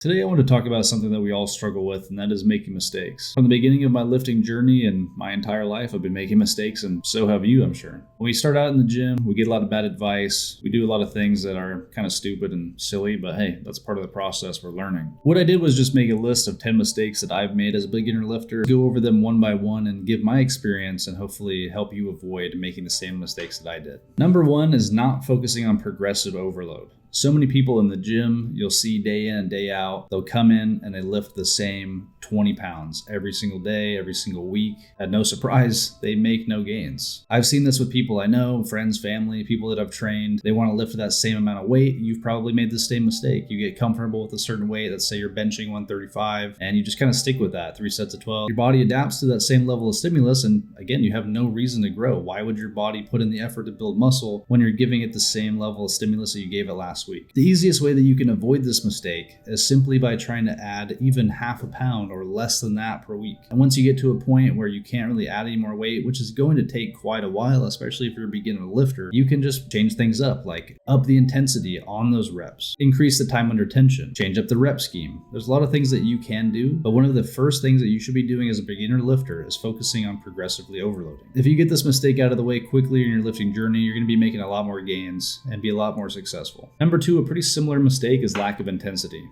Today I want to talk about something that we all struggle with, and that is making mistakes. From the beginning of my lifting journey and my entire life, I've been making mistakes, and so have you, I'm sure. When we start out in the gym, we get a lot of bad advice. We do a lot of things that are kind of stupid and silly, but hey, that's part of the process. We're learning. What I did was just make a list of 10 mistakes that I've made as a beginner lifter, go over them one by one and give my experience and hopefully help you avoid making the same mistakes that I did. Number one is not focusing on progressive overload. So many people in the gym, you'll see day in and day out, they'll come in and they lift the same 20 pounds every single day, every single week. At no surprise, they make no gains. I've seen this with people I know, friends, family, people that I've trained. They want to lift that same amount of weight. You've probably made the same mistake. You get comfortable with a certain weight. Let's say you're benching 135 and you just kind of stick with that, 3 sets of 12. Your body adapts to that same level of stimulus, and again, you have no reason to grow. Why would your body put in the effort to build muscle when you're giving it the same level of stimulus that you gave it last week? The easiest way that you can avoid this mistake is simply by trying to add even half a pound or less than that per week. And once you get to a point where you can't really add any more weight, which is going to take quite a while, especially if you're a beginner lifter, you can just change things up, like up the intensity on those reps, increase the time under tension, change up the rep scheme. There's a lot of things that you can do, but one of the first things that you should be doing as a beginner lifter is focusing on progressively overloading. If you get this mistake out of the way quickly in your lifting journey, you're going to be making a lot more gains and be a lot more successful. Number two, a pretty similar mistake is lack of intensity.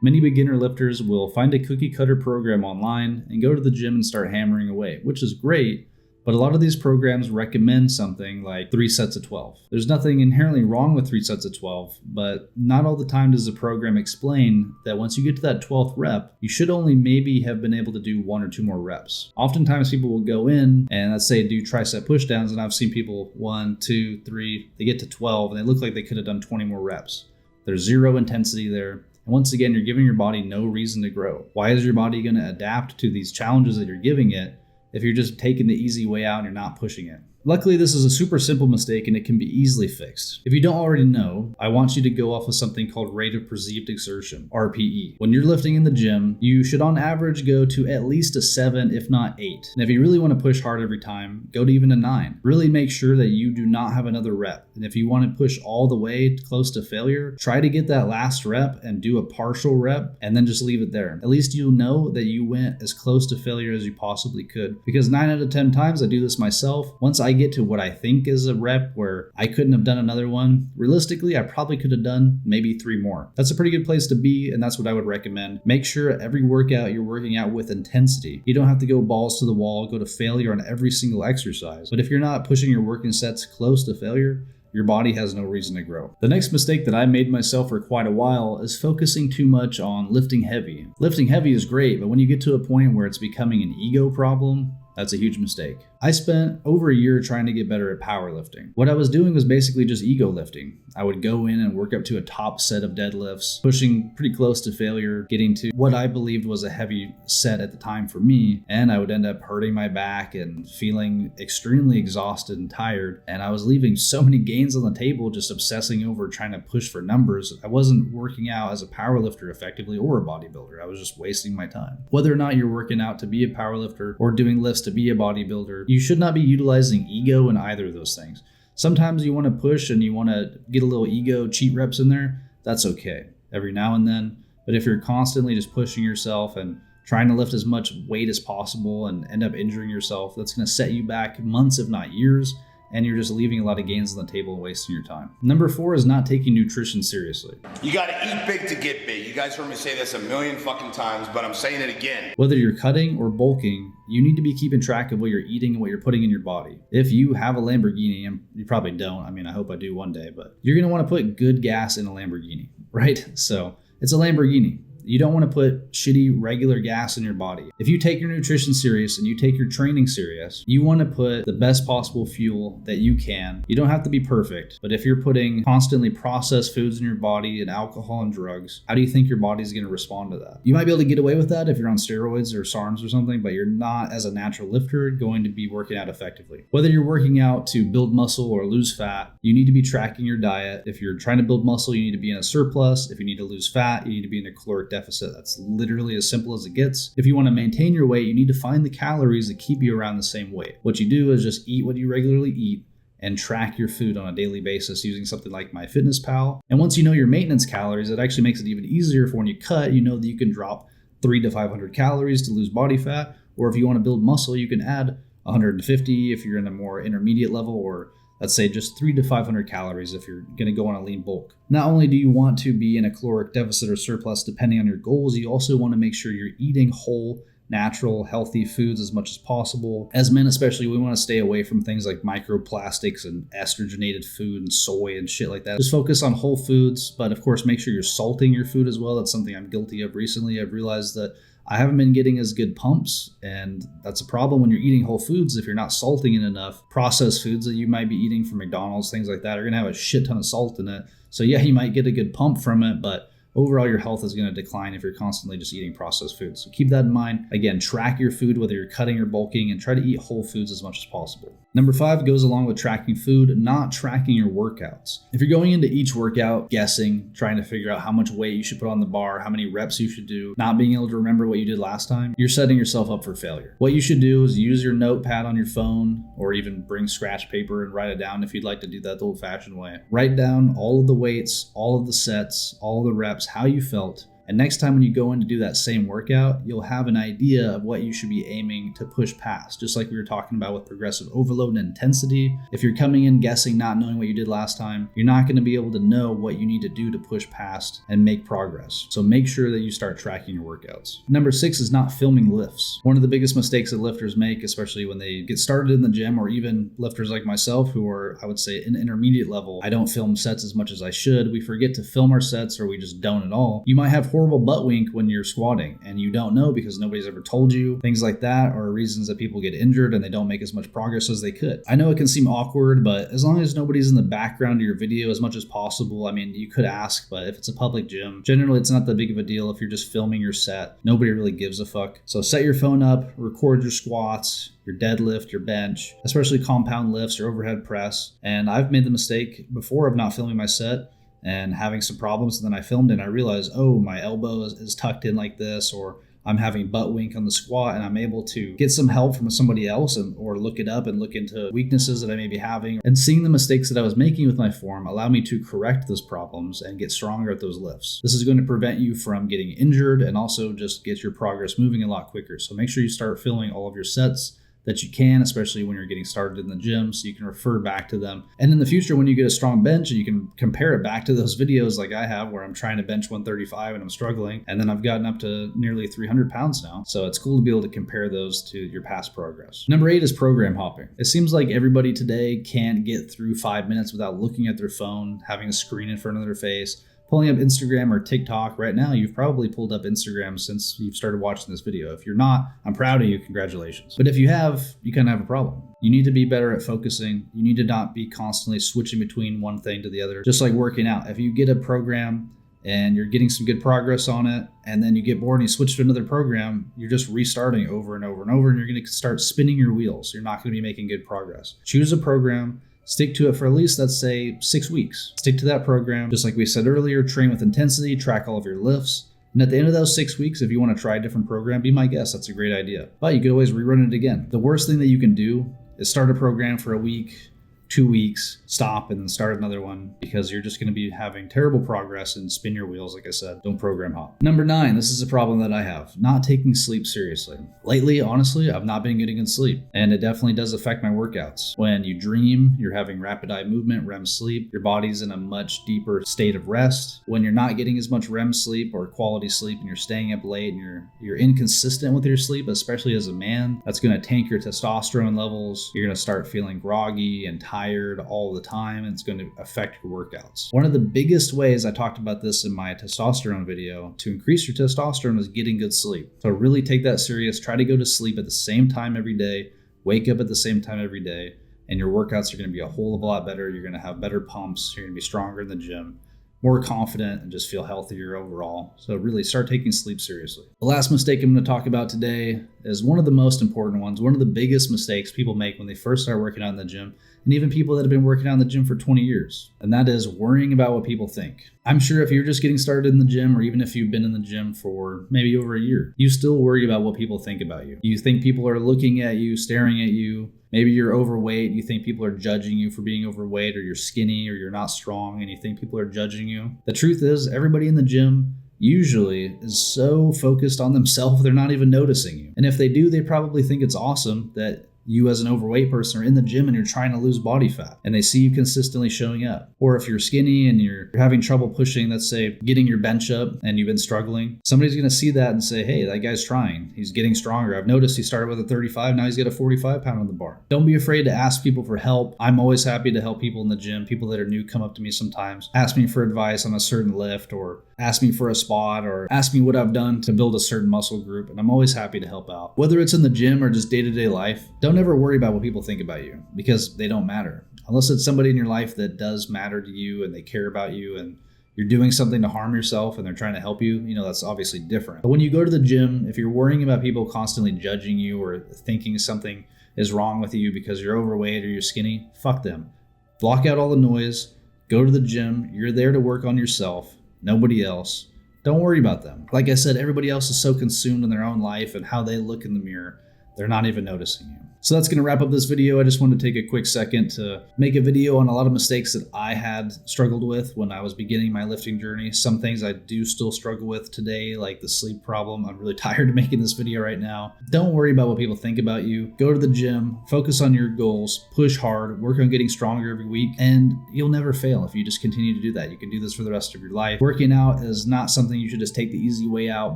Many beginner lifters will find a cookie cutter program online and go to the gym and start hammering away, which is great, but a lot of these programs recommend something like 3 sets of 12. There's nothing inherently wrong with 3 sets of 12, but not all the time does the program explain that once you get to that 12th rep, you should only maybe have been able to do 1 or 2 more reps. Oftentimes people will go in and let's say do tricep pushdowns, and I've seen people 1, 2, 3, they get to 12 and they look like they could have done 20 more reps. There's zero intensity there. And once again, you're giving your body no reason to grow. Why is your body going to adapt to these challenges that you're giving it if you're just taking the easy way out and you're not pushing it? Luckily, this is a super simple mistake and it can be easily fixed. If you don't already know, I want you to go off of something called rate of perceived exertion, RPE. When you're lifting in the gym, you should on average go to at least a 7, if not 8. And if you really want to push hard every time, go to even a 9. Really make sure that you do not have another rep. And if you want to push all the way close to failure, try to get that last rep and do a partial rep and then just leave it there. At least you'll know that you went as close to failure as you possibly could. Because 9 out of 10 times, I do this myself. Once I get to what I think is a rep where I couldn't have done another one, realistically, I probably could have done maybe 3 more. That's a pretty good place to be, and that's what I would recommend. Make sure every workout you're working out with intensity. You don't have to go balls to the wall, go to failure on every single exercise. But if you're not pushing your working sets close to failure, your body has no reason to grow. The next mistake that I made myself for quite a while is focusing too much on lifting heavy. Lifting heavy is great, but when you get to a point where it's becoming an ego problem, that's a huge mistake. I spent over a year trying to get better at powerlifting. What I was doing was basically just ego lifting. I would go in and work up to a top set of deadlifts, pushing pretty close to failure, getting to what I believed was a heavy set at the time for me, and I would end up hurting my back and feeling extremely exhausted and tired, and I was leaving so many gains on the table just obsessing over trying to push for numbers. I wasn't working out as a powerlifter effectively or a bodybuilder. I was just wasting my time. Whether or not you're working out to be a powerlifter or doing lifts to be a bodybuilder, you should not be utilizing ego in either of those things. Sometimes you want to push and you want to get a little ego cheat reps in there. That's okay every now and then. But if you're constantly just pushing yourself and trying to lift as much weight as possible and end up injuring yourself, that's going to set you back months, if not years, and you're just leaving a lot of gains on the table and wasting your time. Number 4 is not taking nutrition seriously. You gotta eat big to get big. You guys heard me say this a million fucking times, but I'm saying it again. Whether you're cutting or bulking, you need to be keeping track of what you're eating and what you're putting in your body. If you have a Lamborghini, and you probably don't, I mean, I hope I do one day, but you're gonna wanna put good gas in a Lamborghini, right? So it's a Lamborghini. You don't want to put shitty regular gas in your body. If you take your nutrition serious and you take your training serious, you want to put the best possible fuel that you can. You don't have to be perfect, but if you're putting constantly processed foods in your body and alcohol and drugs, how do you think your body's going to respond to that? You might be able to get away with that if you're on steroids or SARMs or something, but you're not, as a natural lifter, going to be working out effectively. Whether you're working out to build muscle or lose fat, you need to be tracking your diet. If you're trying to build muscle, you need to be in a surplus. If you need to lose fat, you need to be in a caloric deficit. That's literally as simple as it gets. If you want to maintain your weight, you need to find the calories that keep you around the same weight. What you do is just eat what you regularly eat and track your food on a daily basis using something like MyFitnessPal. And once you know your maintenance calories, it actually makes it even easier for when you cut, you know that you can drop 300 to 500 calories to lose body fat. Or if you want to build muscle, you can add 150 if you're in a more intermediate level, or let's say just 300 to 500 calories if you're going to go on a lean bulk. Not only do you want to be in a caloric deficit or surplus depending on your goals, you also want to make sure you're eating whole, natural, healthy foods as much as possible. As men especially, we want to stay away from things like microplastics and estrogenated food and soy and shit like that. Just focus on whole foods, but of course make sure you're salting your food as well. That's something I'm guilty of recently. I've realized that I haven't been getting as good pumps, and that's a problem when you're eating whole foods. If you're not salting it enough, processed foods that you might be eating from McDonald's, things like that, are going to have a shit ton of salt in it. So yeah, you might get a good pump from it, but overall your health is going to decline if you're constantly just eating processed foods. So keep that in mind. Again, track your food, whether you're cutting or bulking, and try to eat whole foods as much as possible. Number 5 goes along with tracking food, not tracking your workouts. If you're going into each workout guessing, trying to figure out how much weight you should put on the bar, how many reps you should do, not being able to remember what you did last time, you're setting yourself up for failure. What you should do is use your notepad on your phone, or even bring scratch paper and write it down if you'd like to do that the old-fashioned way. Write down all of the weights, all of the sets, all of the reps, how you felt. And next time when you go in to do that same workout, you'll have an idea of what you should be aiming to push past. Just like we were talking about with progressive overload and intensity. If you're coming in guessing, not knowing what you did last time, you're not going to be able to know what you need to do to push past and make progress. So make sure that you start tracking your workouts. Number 6 is not filming lifts. One of the biggest mistakes that lifters make, especially when they get started in the gym, or even lifters like myself who are, I would say, in intermediate level, I don't film sets as much as I should. We forget to film our sets, or we just don't at all. You might have horrible butt wink when you're squatting and you don't know because nobody's ever told you. Things like that are reasons that people get injured and they don't make as much progress as they could. I know it can seem awkward, but as long as nobody's in the background of your video as much as possible, I mean, you could ask, but if it's a public gym, generally it's not that big of a deal if you're just filming your set. Nobody really gives a fuck. So set your phone up, record your squats, your deadlift, your bench, especially compound lifts or overhead press. And I've made the mistake before of not filming my set and having some problems, and then I filmed it and I realized, oh, my elbow is tucked in like this, or I'm having butt wink on the squat, and I'm able to get some help from somebody else or look it up and look into weaknesses that I may be having. And seeing the mistakes that I was making with my form allowed me to correct those problems and get stronger at those lifts. This is going to prevent you from getting injured and also just get your progress moving a lot quicker. So make sure you start filming all of your sets that you can, especially when you're getting started in the gym, so you can refer back to them. And in the future, when you get a strong bench, and you can compare it back to those videos like I have where I'm trying to bench 135 and I'm struggling, and then I've gotten up to nearly 300 pounds now. So it's cool to be able to compare those to your past progress. Number 8 is program hopping. It seems like everybody today can't get through 5 minutes without looking at their phone, having a screen in front of their face, pulling up Instagram or TikTok. Right now, you've probably pulled up Instagram since you've started watching this video. If you're not, I'm proud of you. Congratulations. But if you have, you kind of have a problem. You need to be better at focusing. You need to not be constantly switching between one thing to the other. Just like working out. If you get a program and you're getting some good progress on it, and then you get bored and you switch to another program, you're just restarting over and over and over, and you're going to start spinning your wheels. You're not going to be making good progress. Choose a program. Stick to it for at least, let's say, 6 weeks. Stick to that program. Just like we said earlier, train with intensity, track all of your lifts. And at the end of those 6 weeks, if you want to try a different program, be my guest. That's a great idea. But you could always rerun it again. The worst thing that you can do is start a program for a week, 2 weeks, stop, and then start another one, because you're just going to be having terrible progress and spin your wheels. Like I said, don't program hop. Number 9, this is a problem that I have, not taking sleep seriously. Lately, honestly, I've not been getting good sleep, and it definitely does affect my workouts. When you dream, you're having rapid eye movement, REM sleep, your body's in a much deeper state of rest. When you're not getting as much REM sleep or quality sleep, and you're staying up late and you're inconsistent with your sleep, especially as a man, that's going to tank your testosterone levels. You're going to start feeling groggy and tired all the time, and it's going to affect your workouts. One of the biggest ways, I talked about this in my testosterone video, to increase your testosterone is getting good sleep. So really take that serious. Try to go to sleep at the same time every day, wake up at the same time every day, and your workouts are going to be a whole lot better. You're going to have better pumps. You're going to be stronger in the gym, more confident, and just feel healthier overall. So really start taking sleep seriously. The last mistake I'm going to talk about today is one of the most important ones, one of the biggest mistakes people make when they first start working out in the gym, and even people that have been working out in the gym for 20 years. And that is worrying about what people think. I'm sure if you're just getting started in the gym, or even if you've been in the gym for maybe over a year, you still worry about what people think about you. You think people are looking at you, staring at you, Maybe you're overweight, you think people are judging you for being overweight, or you're skinny, or you're not strong, and you think people are judging you. The truth is, everybody in the gym usually is so focused on themselves, they're not even noticing you. And if they do, they probably think it's awesome that you as an overweight person are in the gym and you're trying to lose body fat, and they see you consistently showing up. Or if you're skinny and you're having trouble pushing, let's say getting your bench up and you've been struggling, somebody's going to see that and say, hey, that guy's trying. He's getting stronger. I've noticed he started with a 35. Now he's got a 45 pound on the bar. Don't be afraid to ask people for help. I'm always happy to help people in the gym. People that are new come up to me sometimes, ask me for advice on a certain lift, or ask me for a spot, or ask me what I've done to build a certain muscle group. And I'm always happy to help out. Whether it's in the gym or just day-to-day life, don't ever worry about what people think about you, because they don't matter. Unless it's somebody in your life that does matter to you and they care about you and you're doing something to harm yourself and they're trying to help you, that's obviously different. But when you go to the gym, if you're worrying about people constantly judging you or thinking something is wrong with you because you're overweight or you're skinny, fuck them. Block out all the noise. Go to the gym. You're there to work on yourself, nobody else. Don't worry about them. Like I said, everybody else is so consumed in their own life and how they look in the mirror, they're not even noticing you. So that's going to wrap up this video. I just wanted to take a quick second to make a video on a lot of mistakes that I had struggled with when I was beginning my lifting journey. Some things I do still struggle with today, like the sleep problem. I'm really tired of making this video right now. Don't worry about what people think about you. Go to the gym, focus on your goals, push hard, work on getting stronger every week, and you'll never fail if you just continue to do that. You can do this for the rest of your life. Working out is not something you should just take the easy way out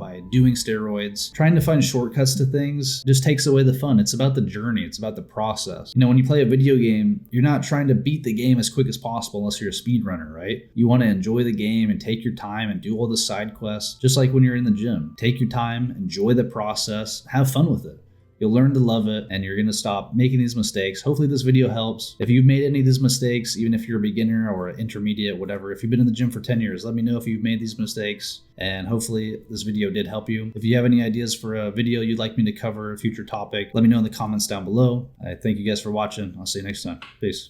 by doing steroids. Trying to find shortcuts to things just takes away the fun. It's about the journey. It's about the process. When you play a video game, you're not trying to beat the game as quick as possible unless you're a speedrunner, right? You want to enjoy the game and take your time and do all the side quests, just like when you're in the gym. Take your time, enjoy the process, have fun with it. You'll learn to love it, and you're going to stop making these mistakes. Hopefully this video helps. If you've made any of these mistakes, even if you're a beginner or an intermediate, whatever, if you've been in the gym for 10 years, let me know if you've made these mistakes, and hopefully this video did help you. If you have any ideas for a video you'd like me to cover, a future topic, let me know in the comments down below. I thank you guys for watching. I'll see you next time. Peace.